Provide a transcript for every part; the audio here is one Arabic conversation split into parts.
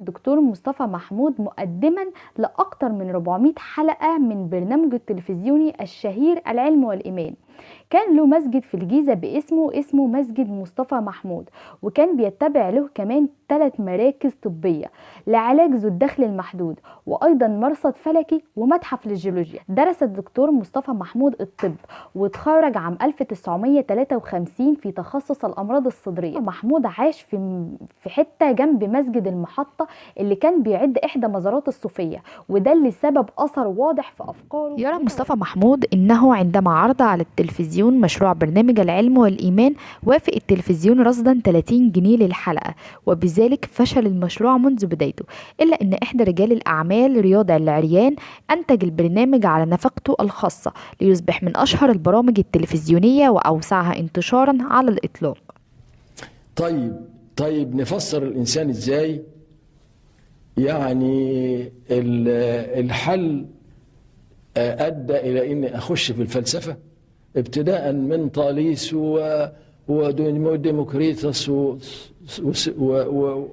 دكتور مصطفى محمود مقدما لأكثر من 400 حلقة من برنامجه التلفزيوني الشهير العلم والإيمان. كان له مسجد في الجيزة اسمه مسجد مصطفى محمود، وكان بيتبع له كمان 3 مراكز طبية لعلاج ذو الدخل المحدود، وأيضا مرصد فلكي ومتحف للجيولوجيا. درس الدكتور مصطفى محمود الطب وتخرج عام 1953 في تخصص الأمراض الصدرية. محمود عاش في حتة جنب مسجد المحطة اللي كان بيعد إحدى مزارات الصوفية، وده اللي سبب أثر واضح في أفكاره. يرى مصطفى محمود إنه عندما عرض على التلفزيون مشروع برنامج العلم والإيمان وافق التلفزيون رصدا 30 جنيه للحلقة، وبذلك فشل المشروع منذ بدايته، إلا أن إحدى رجال الأعمال رياض العريان أنتج البرنامج على نفقته الخاصة ليصبح من أشهر البرامج التلفزيونية وأوسعها انتشارا على الإطلاق. طيب نفسر الإنسان إزاي؟ يعني الحل أدى إلى أني أخش في الفلسفة ابتداء من طاليس وديموكريتس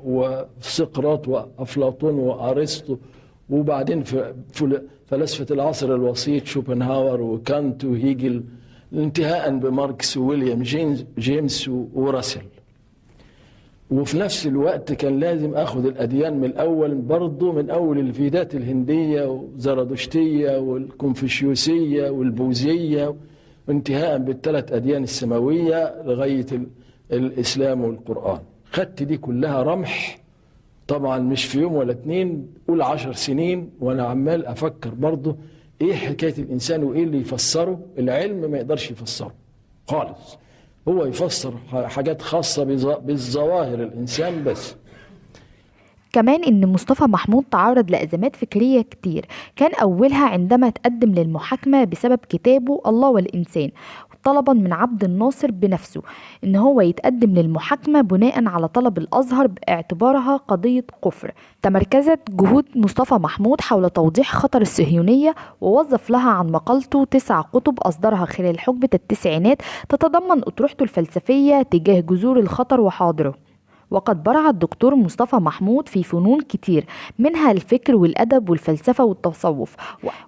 وسقراط وأفلاطون وأرسطو، وبعدين فلسفة العصر الوسيط شوبنهاور وكانت وهيجل، انتهاء بماركس وويليام جيمس وراسل. وفي نفس الوقت كان لازم اخذ الاديان من الاول، برضه من اول الفيدات الهنديه والزرادشتيه والكونفوشيوسيه والبوذيه، انتهاء بال3 اديان السماويه لغايه الاسلام والقران. خدت دي كلها رمح، طبعا مش في يوم ولا 2، قول 10 سنين وانا عمال افكر برضه ايه حكايه الانسان وايه اللي يفسره. العلم ما يقدرش يفسره خالص، هو يفسر حاجات خاصة بالظواهر الإنسان بس. كمان إن مصطفى محمود تعرض لأزمات فكرية كتير، كان أولها عندما تقدم للمحاكمة بسبب كتابه الله والإنسان، طلبا من عبد الناصر بنفسه إن هو يتقدم للمحاكمة بناء على طلب الأزهر باعتبارها قضية كفر. تمركزت جهود مصطفى محمود حول توضيح خطر الصهيونية، ووظف لها عن مقالته 9 كتب أصدرها خلال حقبة التسعينات تتضمن أطروحته الفلسفية تجاه جذور الخطر وحاضره. وقد برع الدكتور مصطفى محمود في فنون كتير، منها الفكر والأدب والفلسفة والتصوف،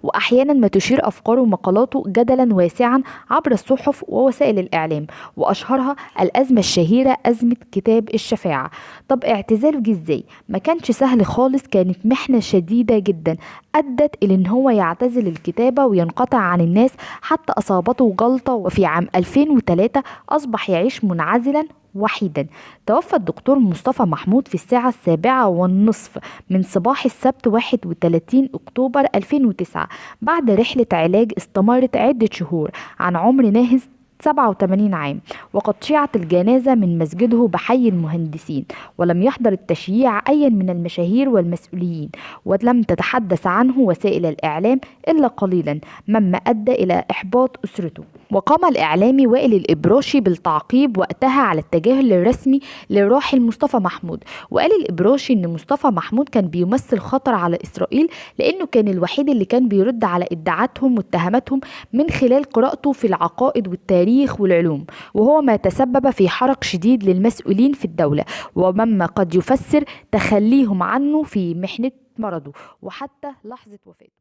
وأحيانا ما تشير أفكاره ومقالاته جدلا واسعا عبر الصحف ووسائل الإعلام، وأشهرها الأزمة الشهيرة أزمة كتاب الشفاعة. طب اعتزاله جه ازاي؟ ما كانش سهل خالص، كانت محنة شديدة جدا أدت إلى إن هو يعتزل الكتابة وينقطع عن الناس حتى أصابته جلطة، وفي عام 2003 أصبح يعيش منعزلا وحيدا. توفى الدكتور مصطفى محمود في الساعة 7:30 من صباح السبت 31 أكتوبر 2009 بعد رحلة علاج استمرت عدة شهور عن عمر ناهز 87 عام. وقد شيعت الجنازة من مسجده بحي المهندسين، ولم يحضر التشييع أي من المشاهير والمسؤولين، ولم تتحدث عنه وسائل الإعلام إلا قليلا، مما أدى إلى إحباط أسرته. وقام الإعلامي وائل الإبراشي بالتعقيب وقتها على التجاهل الرسمي للراحل مصطفى محمود، وقال الإبراشي إن مصطفى محمود كان بيمثل خطر على إسرائيل، لأنه كان الوحيد اللي كان بيرد على ادعاءاتهم واتهاماتهم من خلال قراءته في العقائد والتاريخ والعلوم، وهو ما تسبب في حرق شديد للمسؤولين في الدولة، ومما قد يفسر تخليهم عنه في محنة مرضه وحتى لحظة وفاته.